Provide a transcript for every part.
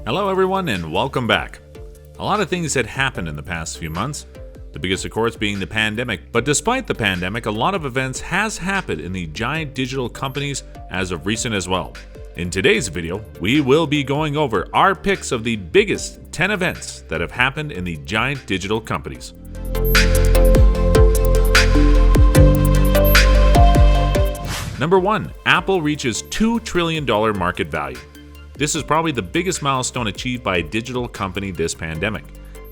Hello everyone and welcome back. A lot of things had happened in the past few months, the biggest of course being the pandemic, but despite the pandemic, a lot of events has happened in the giant digital companies as of recent as well. In today's video, we will be going over our picks of the biggest 10 events that have happened in the giant digital companies. Number 1. Apple reaches $2 trillion market value. This is probably the biggest milestone achieved by a digital company this pandemic.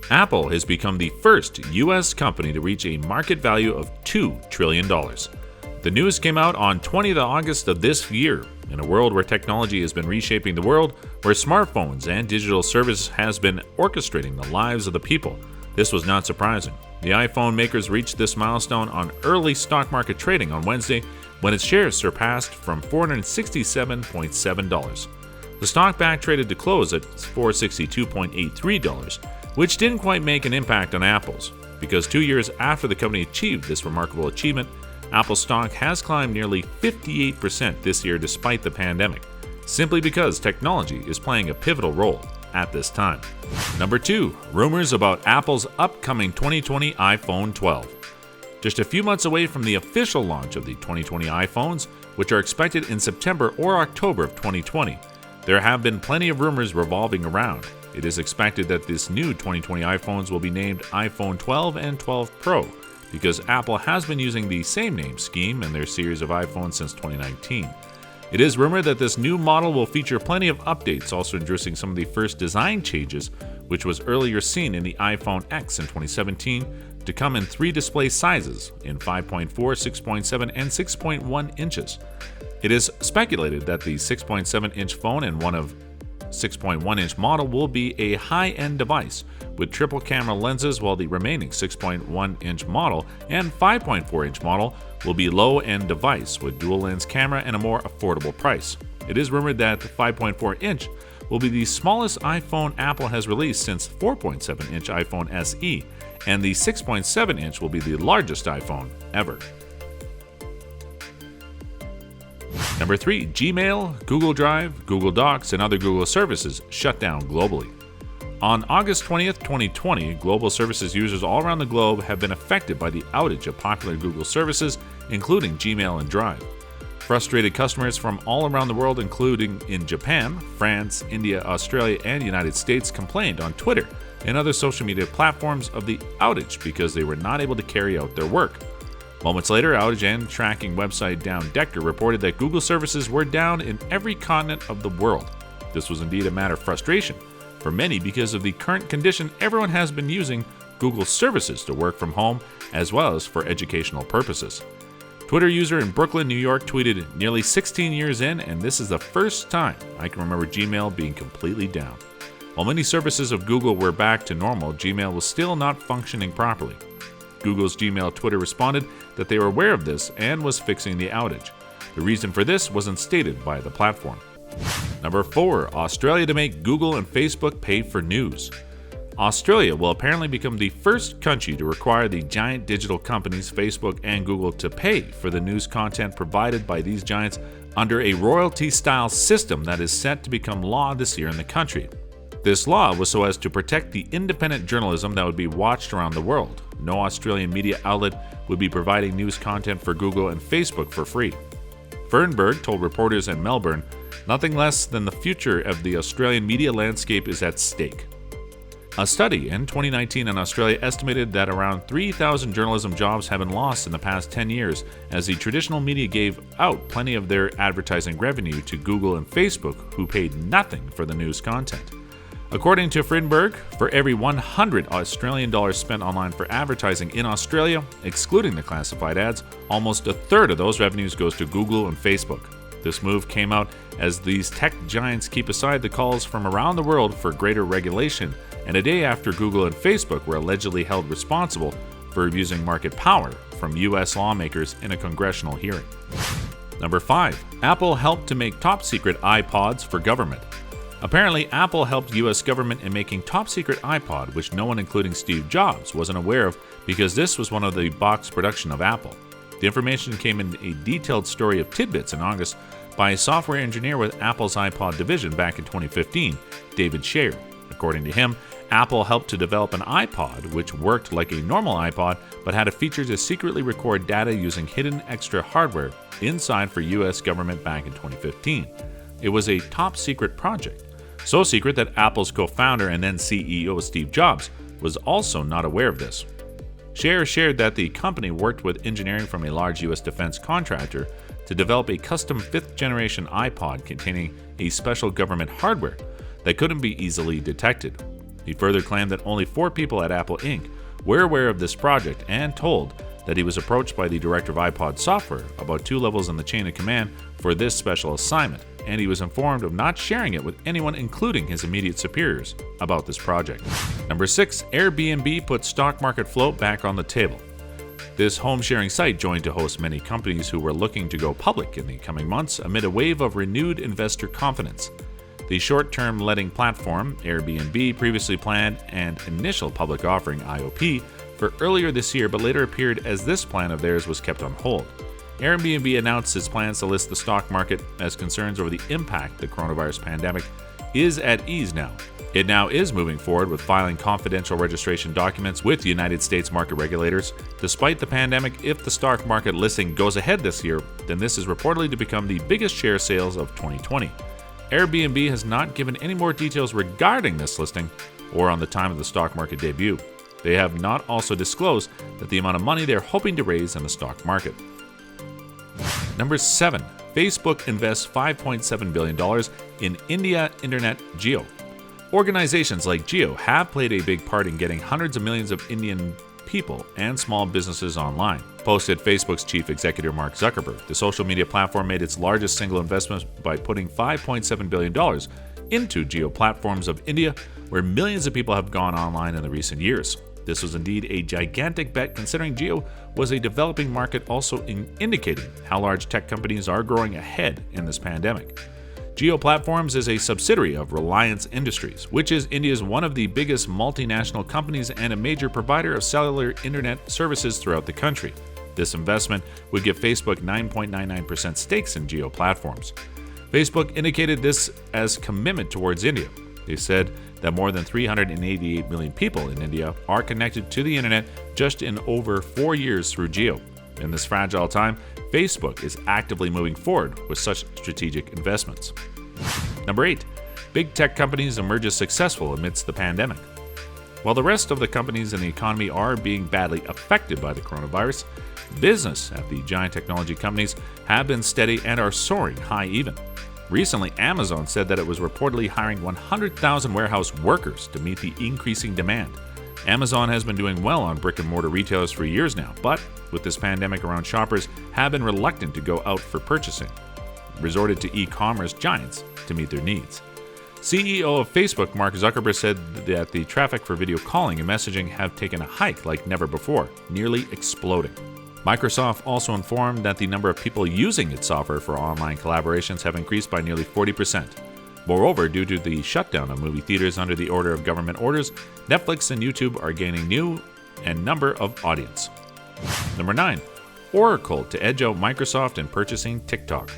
Apple has become the first US company to reach a market value of $2 trillion. The news came out on 20th August of this year. In a world where technology has been reshaping the world, where smartphones and digital service has been orchestrating the lives of the people, this was not surprising. The iPhone makers reached this milestone on early stock market trading on Wednesday when its shares surpassed from $467.7. The stock back traded to close at $462.83, which didn't quite make an impact on Apple's, because 2 years after the company achieved this remarkable achievement, Apple stock has climbed nearly 58% this year despite the pandemic, simply because technology is playing a pivotal role at this time. Number 2. Rumors about Apple's upcoming 2020 iPhone 12. Just a few months away from the official launch of the 2020 iPhones, which are expected in September or October of 2020, there have been plenty of rumors revolving around. It is expected that this new 2020 iPhones will be named iPhone 12 and 12 Pro, because Apple has been using the same name scheme in their series of iPhones since 2019. It is rumored that this new model will feature plenty of updates, also introducing some of the first design changes, which was earlier seen in the iPhone X in 2017, to come in 3 display sizes in 5.4, 6.7, and 6.1 inches. It is speculated that the 6.7-inch phone and one of 6.1-inch model will be a high-end device with triple camera lenses, while the remaining 6.1-inch model and 5.4-inch model will be low-end device with dual-lens camera and a more affordable price. It is rumored that the 5.4-inch will be the smallest iPhone Apple has released since 4.7-inch iPhone SE, and the 6.7-inch will be the largest iPhone ever. Number 3. Gmail, Google Drive, Google Docs, and other Google services shut down globally. On August 20th, 2020, global services users all around the globe have been affected by the outage of popular Google services, including Gmail and Drive. Frustrated customers from all around the world, including in Japan, France, India, Australia, and the United States, complained on Twitter and other social media platforms of the outage because they were not able to carry out their work. Moments later, outage and tracking website Downdector reported that Google services were down in every continent of the world. This was indeed a matter of frustration for many because of the current condition. Everyone has been using Google services to work from home as well as for educational purposes. Twitter user in Brooklyn, New York tweeted, "Nearly 16 years in, and this is the first time I can remember Gmail being completely down." While many services of Google were back to normal, Gmail was still not functioning properly. Google's Gmail Twitter responded that they were aware of this and was fixing the outage. The reason for this wasn't stated by the platform. Number 4. Australia to make Google and Facebook pay for news. Australia will apparently become the first country to require the giant digital companies Facebook and Google to pay for the news content provided by these giants under a royalty-style system that is set to become law this year in the country. This law was so as to protect the independent journalism that would be watched around the world. No Australian media outlet would be providing news content for Google and Facebook for free. Fernberg told reporters in Melbourne, "Nothing less than the future of the Australian media landscape is at stake." A study in 2019 in Australia estimated that around 3,000 journalism jobs have been lost in the past 10 years as the traditional media gave out plenty of their advertising revenue to Google and Facebook, who paid nothing for the news content. According to Frinberg, for every 100 Australian dollars spent online for advertising in Australia, excluding the classified ads, almost a third of those revenues goes to Google and Facebook. This move came out as these tech giants keep aside the calls from around the world for greater regulation, and a day after Google and Facebook were allegedly held responsible for abusing market power from U.S. lawmakers in a congressional hearing. Number 5. Apple helped to make top-secret iPods for government. Apparently, Apple helped U.S. government in making top-secret iPod, which no one including Steve Jobs wasn't aware of because this was one of the box production of Apple. The information came in a detailed story of tidbits in August, by a software engineer with Apple's iPod division back in 2015, David Scher. According to him, Apple helped to develop an iPod which worked like a normal iPod but had a feature to secretly record data using hidden extra hardware inside for US government back in 2015. It was a top secret project, so secret that Apple's co-founder and then CEO Steve Jobs was also not aware of this. Scher shared that the company worked with engineering from a large US defense contractor to develop a custom 5th generation iPod containing a special government hardware that couldn't be easily detected. He further claimed that only 4 people at Apple Inc. were aware of this project and told that he was approached by the director of iPod software about 2 levels in the chain of command for this special assignment, and he was informed of not sharing it with anyone, including his immediate superiors, about this project. Number 6. Airbnb puts stock market float back on the table. This home-sharing site joined to host many companies who were looking to go public in the coming months amid a wave of renewed investor confidence. The short-term letting platform, Airbnb, previously planned an initial public offering (IOP) for earlier this year, but later appeared as this plan of theirs was kept on hold. Airbnb announced its plans to list the stock market as concerns over the impact the coronavirus pandemic is at ease now. It now is moving forward with filing confidential registration documents with the United States market regulators. Despite the pandemic, if the stock market listing goes ahead this year, then this is reportedly to become the biggest share sales of 2020. Airbnb has not given any more details regarding this listing or on the time of the stock market debut. They have not also disclosed that the amount of money they're hoping to raise in the stock market. Number 7. Facebook invests $5.7 billion in India Internet Jio. Organizations like Jio have played a big part in getting hundreds of millions of Indian people and small businesses online, posted Facebook's chief executive Mark Zuckerberg. The social media platform made its largest single investment by putting $5.7 billion into Jio platforms of India, where millions of people have gone online in the recent years. This was indeed a gigantic bet, considering Jio was a developing market, also indicating how large tech companies are growing ahead in this pandemic. Jio Platforms is a subsidiary of Reliance Industries, which is India's one of the biggest multinational companies and a major provider of cellular internet services throughout the country. This investment would give Facebook 9.99% stakes in Jio Platforms. Facebook indicated this as commitment towards India. They said that more than 388 million people in India are connected to the internet just in over 4 years through Jio. In this fragile time, Facebook is actively moving forward with such strategic investments. Number 8. Big tech companies emerge as successful amidst the pandemic. While the rest of the companies in the economy are being badly affected by the coronavirus, business at the giant technology companies have been steady and are soaring high even. Recently, Amazon said that it was reportedly hiring 100,000 warehouse workers to meet the increasing demand. Amazon has been doing well on brick-and-mortar retailers for years now, but with this pandemic around, shoppers have been reluctant to go out for purchasing, resorted to e-commerce giants to meet their needs. CEO of Facebook, Mark Zuckerberg, said that the traffic for video calling and messaging have taken a hike like never before, nearly exploding. Microsoft also informed that the number of people using its software for online collaborations have increased by nearly 40%. Moreover, due to the shutdown of movie theaters under the order of government orders, Netflix and YouTube are gaining new and number of audience. Number 9. Oracle to edge out Microsoft in purchasing TikTok.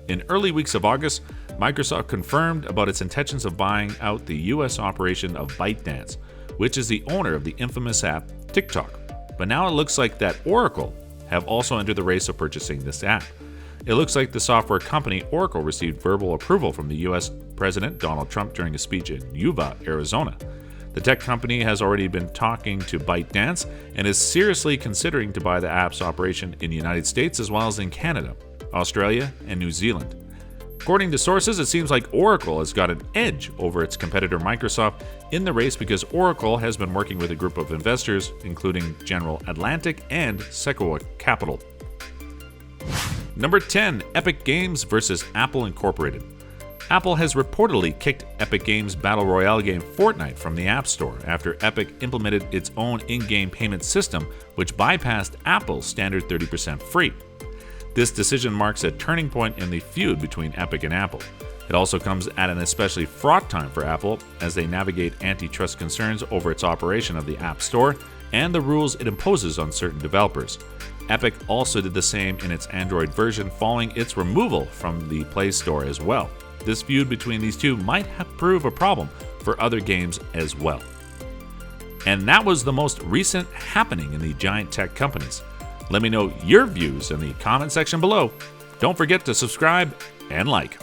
In early weeks of August, Microsoft confirmed about its intentions of buying out the U.S. operation of ByteDance, which is the owner of the infamous app TikTok. But now it looks like that Oracle have also entered the race of purchasing this app. It looks like the software company Oracle received verbal approval from the U.S. President Donald Trump during a speech in Yuba, Arizona. The tech company has already been talking to ByteDance and is seriously considering to buy the app's operation in the United States as well as in Canada, Australia, and New Zealand. According to sources, it seems like Oracle has got an edge over its competitor Microsoft in the race because Oracle has been working with a group of investors, including General Atlantic and Sequoia Capital. Number 10. Epic Games versus Apple Incorporated. Apple has reportedly kicked Epic Games' Battle Royale game Fortnite from the App Store after Epic implemented its own in-game payment system, which bypassed Apple's standard 30% free. This decision marks a turning point in the feud between Epic and Apple. It also comes at an especially fraught time for Apple as they navigate antitrust concerns over its operation of the App Store and the rules it imposes on certain developers. Epic also did the same in its Android version following its removal from the Play Store as well. This feud between these two might prove a problem for other games as well. And that was the most recent happening in the giant tech companies. Let me know your views in the comment section below. Don't forget to subscribe and like.